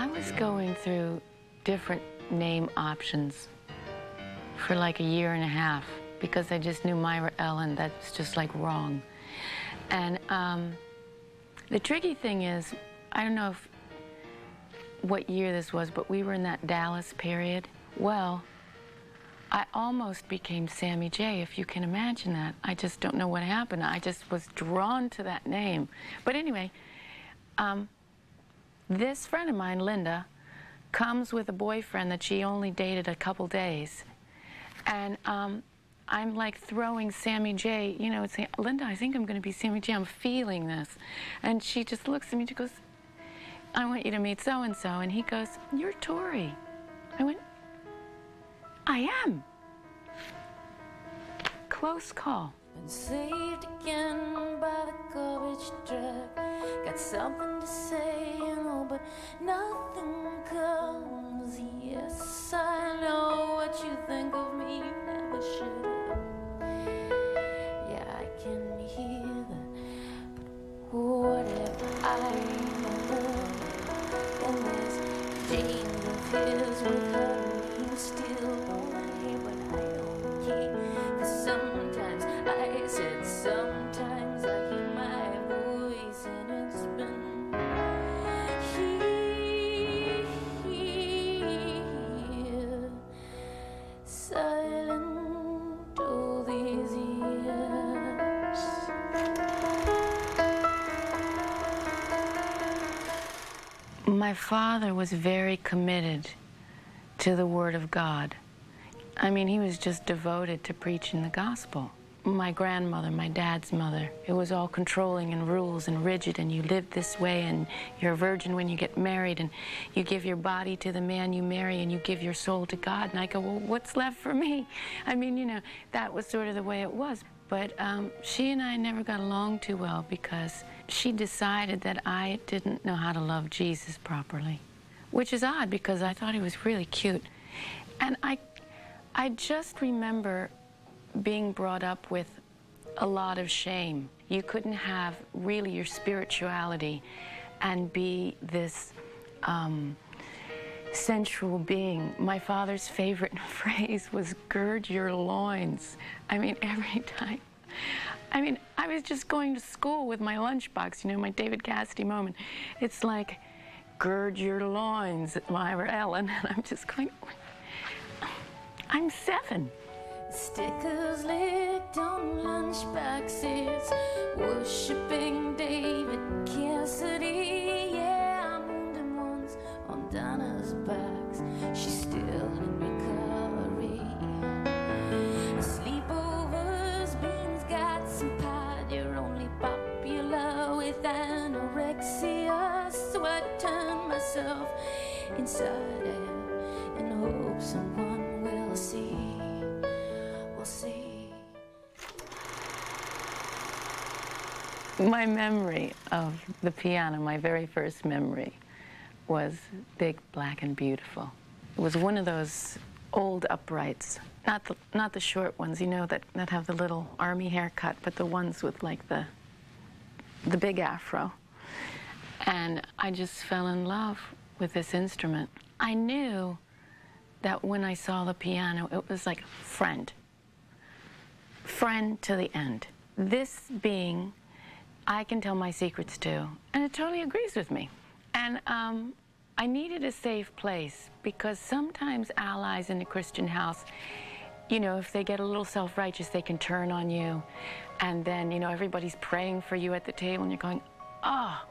I was going through different name options for like a year and a half because I just knew Myra Ellen, that's just like wrong. And the tricky thing is, I don't know what year this was, but we were in that Dallas period. Well, I almost became Sammy J, if you can imagine that. I just don't know what happened. I just was drawn to that name. But anyway, this friend of mine, Linda, comes with a boyfriend that she only dated a couple days. And I'm like throwing Sammy J, you know, saying, Linda, I think I'm going to be Sammy J. I'm feeling this. And she just looks at me and she goes, I want you to meet so-and-so. And he goes, you're Tori. I went, I am. Close call. Been saved again by the garbage truck. Got something to say, you know, but nothing comes. Yes, I know what you think of me. You never should have. Yeah, I can hear that. But whatever, I know. And there's James of his with her. You still don't hear, but I don't care. 'Cause sometimes I said, sometimes I hear my voice and it's been here, silent all these years. My father was very committed to the Word of God. I mean, he was just devoted to preaching the gospel. My grandmother, my dad's mother, it was all controlling and rules and rigid, and you live this way, and you're a virgin when you get married, and you give your body to the man you marry, and you give your soul to God. And I go, well, what's left for me? I mean, you know, that was sort of the way it was. But she and I never got along too well because she decided that I didn't know how to love Jesus properly, which is odd because I thought he was really cute. And I just remember being brought up with a lot of shame. You couldn't have really your spirituality and be this sensual being. My father's favorite phrase was, gird your loins. I mean, every time. I mean, I was just going to school with my lunchbox, you know, my David Cassidy moment. It's like, gird your loins at Myra Ellen, and I'm just going, I'm 7. Stickers licked on lunchboxes, worshiping David Cassidy. Yeah, I moved him once on Donna's box. She's still in recovery. Sleepovers, beans got some pie. You're only popular with anorexia. So I turned myself inside out in hopes someone will see. My memory of the piano, my very first memory, was Big, Black, and Beautiful. It was one of those old uprights, not the short ones, you know, that have the little army haircut, but the ones with like the big afro. And I just fell in love with this instrument. I knew that when I saw the piano, it was like friend to the end. This being, I can tell my secrets to, and it totally agrees with me. And I needed a safe place because sometimes allies in the Christian house, you know, if they get a little self-righteous, they can turn on you. And then, you know, everybody's praying for you at the table and you're going, oh,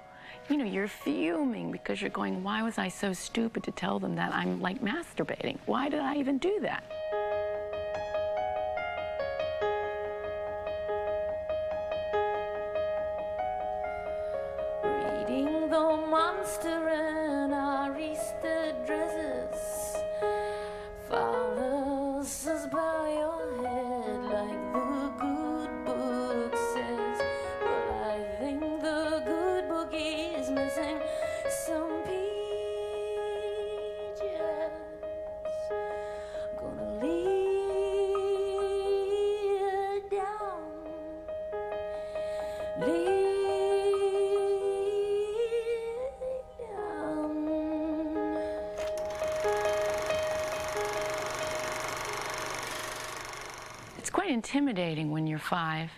you know, you're fuming because you're going, why was I so stupid to tell them that I'm like masturbating? Why did I even do that? Reading the monster in our Easter dresses follows us by your head like the good book says. Well, I think the good book is missing some pages. Gonna lay it down. Lay quite intimidating when you're 5,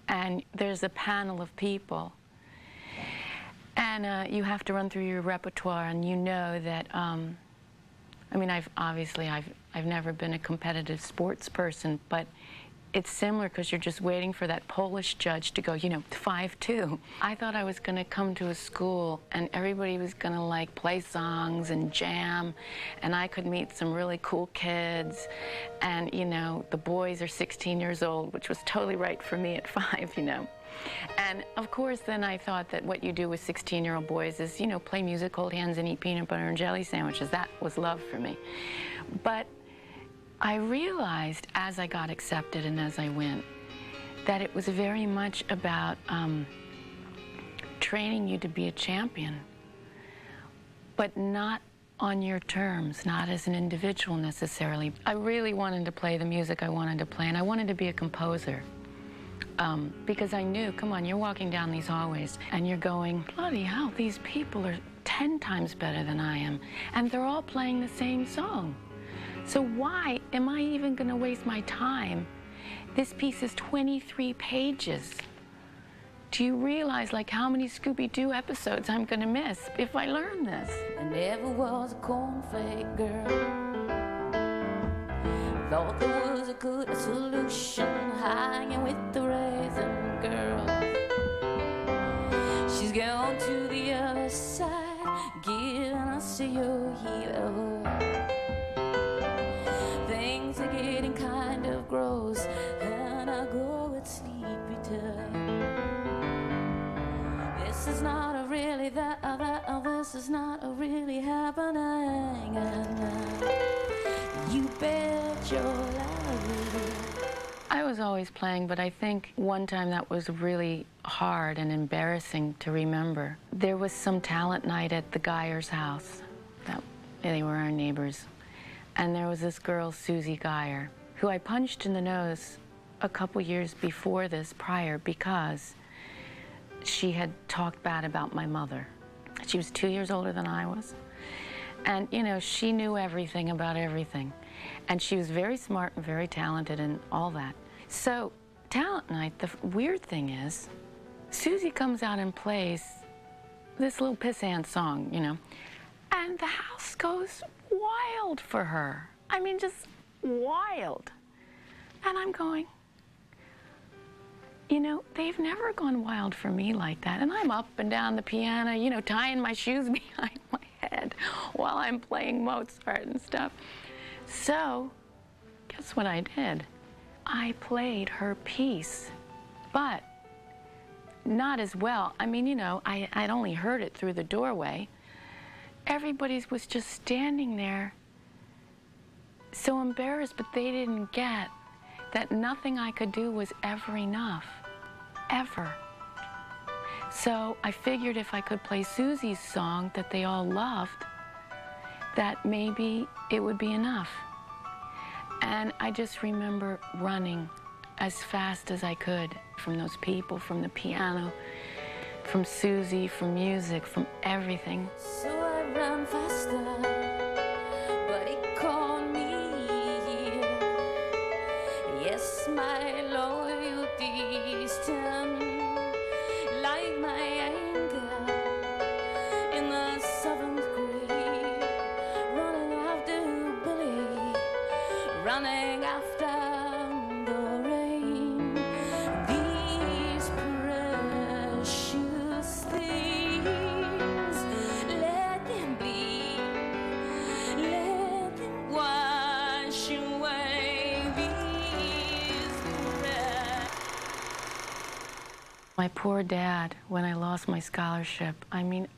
and there's a panel of people, and you have to run through your repertoire, and you know that, I mean, I've never been a competitive sports person, but it's similar because you're just waiting for that Polish judge to go, you know, 5-2. I thought I was going to come to a school and everybody was going to like play songs and jam, and I could meet some really cool kids, and you know, the boys are 16 years old, which was totally right for me at 5, you know. And of course then I thought that what you do with 16-year-old boys is, you know, play music, hold hands, and eat peanut butter and jelly sandwiches. That was love for me. But I realized as I got accepted and as I went that it was very much about training you to be a champion, but not on your terms, not as an individual necessarily. I really wanted to play the music I wanted to play, and I wanted to be a composer. Because I knew, come on, you're walking down these hallways and you're going, bloody hell, these people are 10 times better than I am, and they're all playing the same song. So why am I even going to waste my time? This piece is 23 pages. Do you realize like how many Scooby-Doo episodes I'm going to miss if I learn this? I never was a cornflake girl. Thought there was a good solution hanging with the raisin girl. She's gone to the other side, giving us a yo-yo. Things are getting kind of gross, and I go at sleepy time. This is not a really this is not a really happening, and you bet your life. I was always playing, but I think one time that was really hard and embarrassing to remember. There was some talent night at the Geyer's house. They were our neighbors. And there was this girl, Susie Geyer, who I punched in the nose a couple years before this, prior, because she had talked bad about my mother. She was 2 years older than I was. And, you know, she knew everything about everything. And she was very smart and very talented and all that. So, talent night, the weird thing is, Susie comes out and plays this little pissant song, you know, and the house goes wild for her. I mean, just wild. And I'm going, you know, they've never gone wild for me like that. And I'm up and down the piano, you know, tying my shoes behind my head while I'm playing Mozart and stuff. So, guess what I did? I played her piece, but not as well. I mean, you know, I'd only heard it through the doorway. Everybody was just standing there so embarrassed, but they didn't get that nothing I could do was ever enough, ever. So I figured if I could play Susie's song that they all loved, that maybe it would be enough. And I just remember running as fast as I could from those people, from the piano, from Susie, from music, from everything. So I ran faster, but it caught me. Yes, my loyalty stand like my anger in the 7th grade, running after Billy, running after the rain. These precious things, let them be, let them wash away these breaths. My poor dad, when I lost my scholarship, I mean,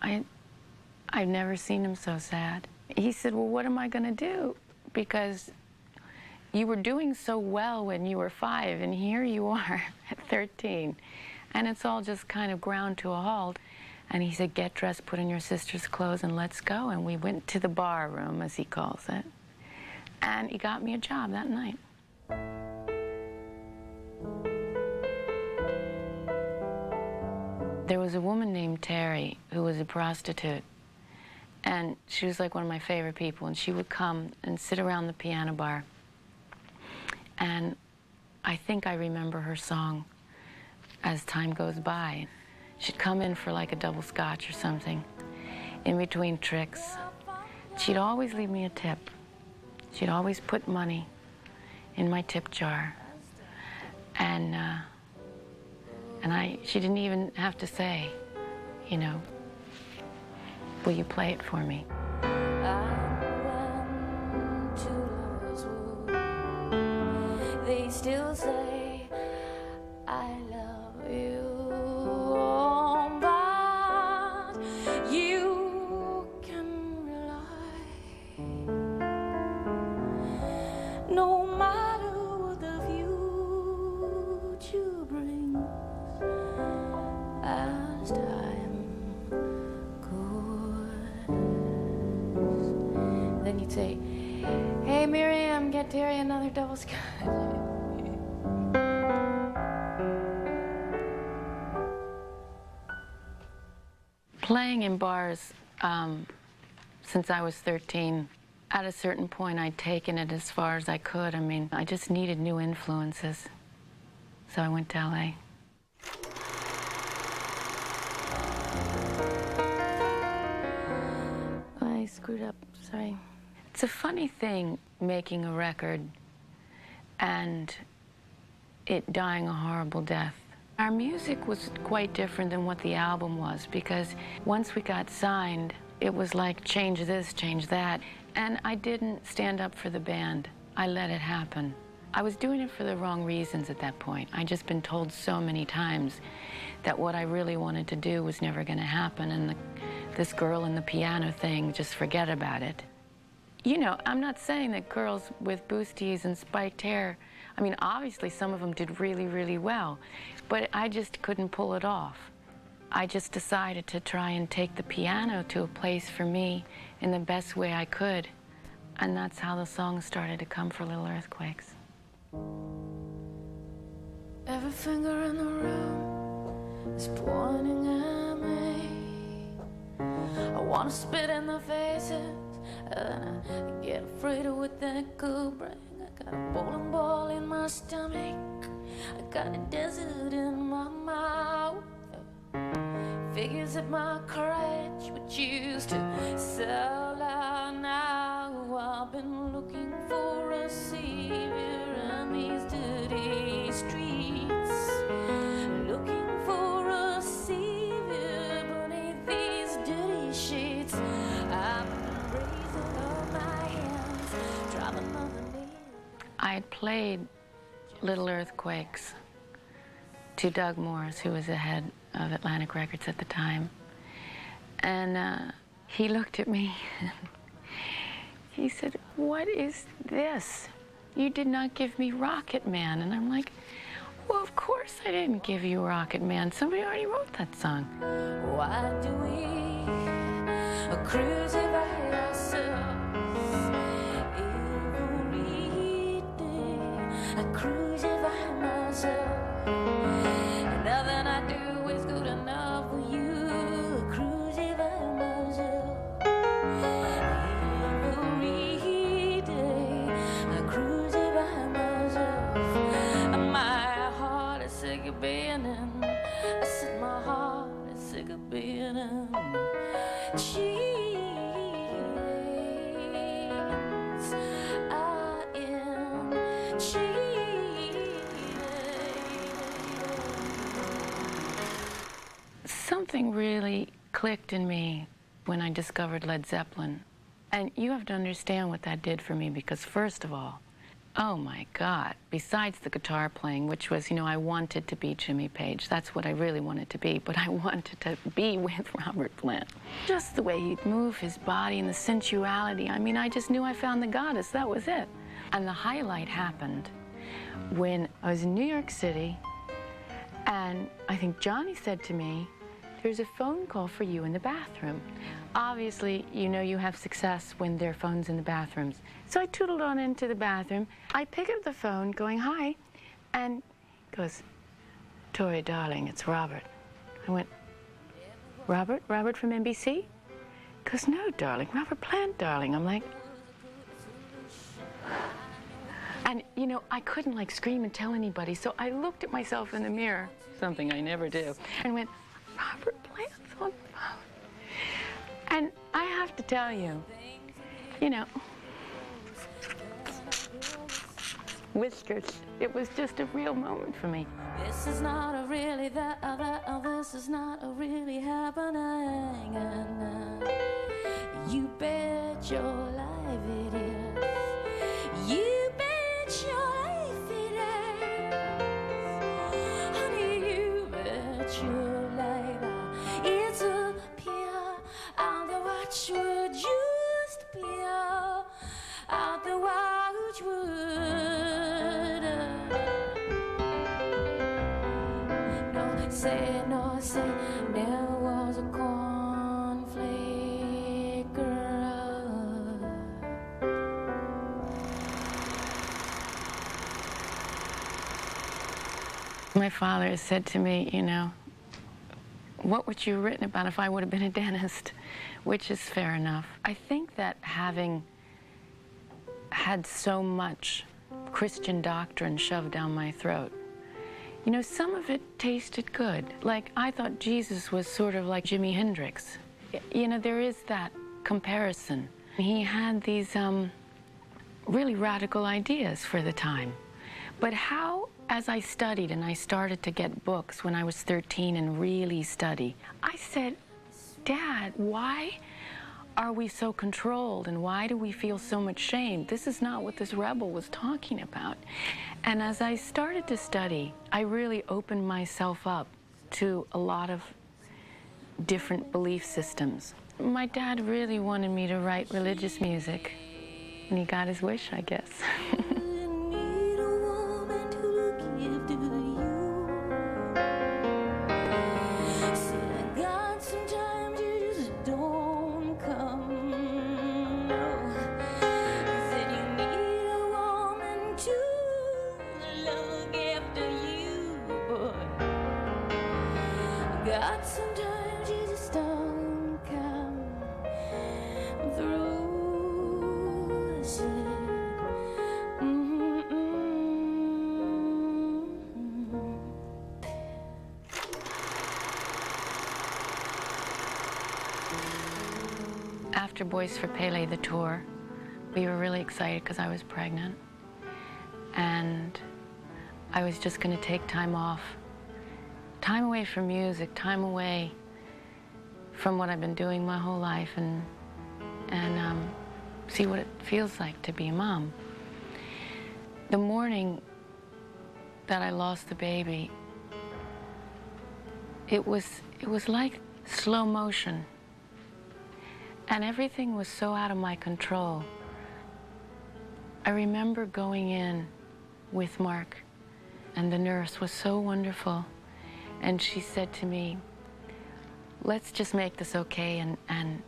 I've never seen him so sad. He said, well, what am I going to do? Because you were doing so well when you were 5, and here you are at 13. And it's all just kind of ground to a halt. And he said, get dressed, put on your sister's clothes, and let's go. And we went to the bar room, as he calls it. And he got me a job that night. There was a woman named Terry who was a prostitute, and she was like one of my favorite people, and she would come and sit around the piano bar, And I think I remember her song as time goes by. She'd come in for like a double scotch or something in between tricks. She'd always leave me a tip. She'd always put money in my tip jar. And she didn't even have to say, you know, will you play it for me? They still say I love you, but you can rely. No matter what the future brings, as time goes. Then you'd say, hey Miriam, get Terry another double scotch. Playing in bars since I was 13, at a certain point I'd taken it as far as I could. I mean, I just needed new influences. So I went to LA. I screwed up, sorry. It's a funny thing making a record and it dying a horrible death. Our music was quite different than what the album was, because once we got signed, it was like change this, change that. And I didn't stand up for the band. I let it happen. I was doing it for the wrong reasons at that point. I'd just been told so many times that what I really wanted to do was never going to happen, and this girl and the piano thing, just forget about it. You know, I'm not saying that girls with boosties and spiked hair, I mean, obviously some of them did really, really well, but I just couldn't pull it off. I just decided to try and take the piano to a place for me in the best way I could, and that's how the songs started to come for Little Earthquakes. Every finger in the room is pointing at me. I wanna spit in the faces, and I get afraid of what that could bring. I got a bowling ball in my stomach, I got a desert in my mouth. Figures that my courage, which used to sell out now. I've been looking for a savior in these dirty streets, looking for a savior beneath these dirty sheets. I've been raising up my hands, driving another nail. I had played Little Earthquakes to Doug Morris, who was the head of Atlantic Records at the time. And he looked at me and he said, "What is this? You did not give me Rocket Man." And I'm like, well, of course I didn't give you Rocket Man. Somebody already wrote that song. Why do we crucify ourselves every day? I crucify myself. Nothing I do is good enough for you. I crucify myself every day. I crucify myself. My heart is sick of being in. I said my heart is sick of being in chains. I am Something really clicked in me when I discovered Led Zeppelin. And you have to understand what that did for me, because first of all, oh my God, besides the guitar playing, which was, you know, I wanted to be Jimmy Page. That's what I really wanted to be, but I wanted to be with Robert Plant. Just the way he'd move his body and the sensuality. I mean, I just knew I found the goddess, that was it. And the highlight happened when I was in New York City, and I think Johnny said to me, "There's a phone call for you in the bathroom." Obviously, you know you have success when there are phones in the bathrooms. So I tootled on into the bathroom. I pick up the phone going, "Hi," and he goes, "Tori, darling, it's Robert." I went, "Robert? Robert from NBC?" He goes, "No, darling, Robert Plant, darling." I'm like, And, you know, I couldn't like scream and tell anybody, so I looked at myself in the mirror, something I never do, and went, Robert Plant's on the phone. And I have to tell you, you know, whiskers, it was just a real moment for me. This is not a really this is not a really happening. You bet your life it is. You bet your life it is. Honey, you bet your life it's a pure on the watchwood just pure out the watchwood. No, say, there was a cornflake girl. My father has said to me, you know, what would you have written about if I would have been a dentist? Which is fair enough. I think that having had so much Christian doctrine shoved down my throat, you know, some of it tasted good. Like, I thought Jesus was sort of like Jimi Hendrix. You know, there is that comparison. He had these really radical ideas for the time. But how, as I studied and I started to get books when I was 13 and really study, I said, Dad, why are we so controlled and why do we feel so much shame? This is not what this rebel was talking about. And as I started to study, I really opened myself up to a lot of different belief systems. My dad really wanted me to write religious music, and he got his wish, I guess. God, sometimes you just don't come through the shit. After Boys for Pele, the tour, we were really excited because I was pregnant. And I was just going to take time off. Time away from music, time away from what I've been doing my whole life and see what it feels like to be a mom. The morning that I lost the baby, it was like slow motion. And everything was so out of my control. I remember going in with Mark, and the nurse was so wonderful. And she said to me, let's just make this okay and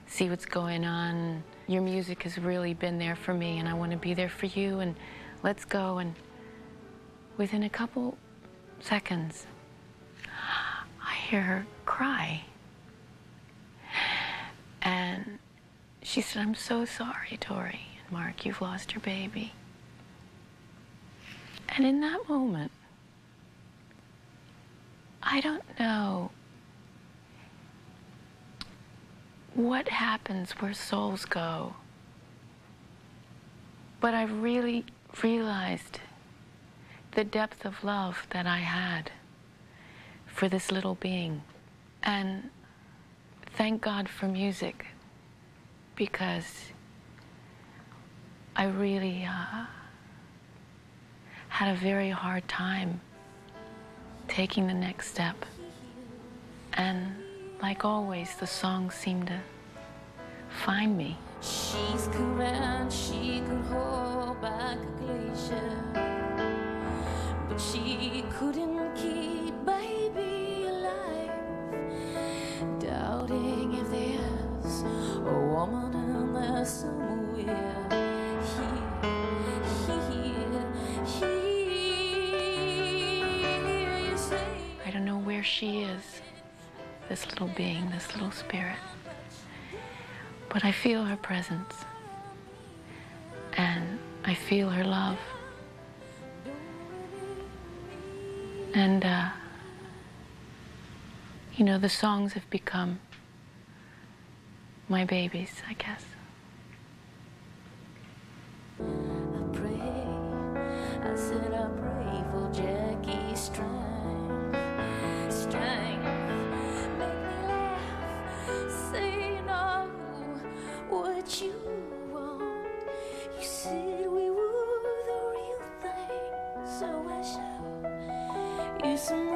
see what's going on. Your music has really been there for me, and I want to be there for you, and let's go. And within a couple seconds, I hear her cry. And she said, I'm so sorry, Tori and Mark, you've lost your baby. And in that moment, I don't know what happens where souls go, but I really realized the depth of love that I had for this little being. And thank God for music, because I really had a very hard time taking the next step. And like always, the songs seemed to find me. She's correct, she could hold back a glacier, but she couldn't keep baby alive, doubting if there's a woman in there somewhere. I don't know where she is, this little being, this little spirit, but I feel her presence, and I feel her love. And, you know, the songs have become my babies, I guess. I said I pray for Jackie's strength, make me laugh, say no, what you want. You said we were the real thing, so I show you some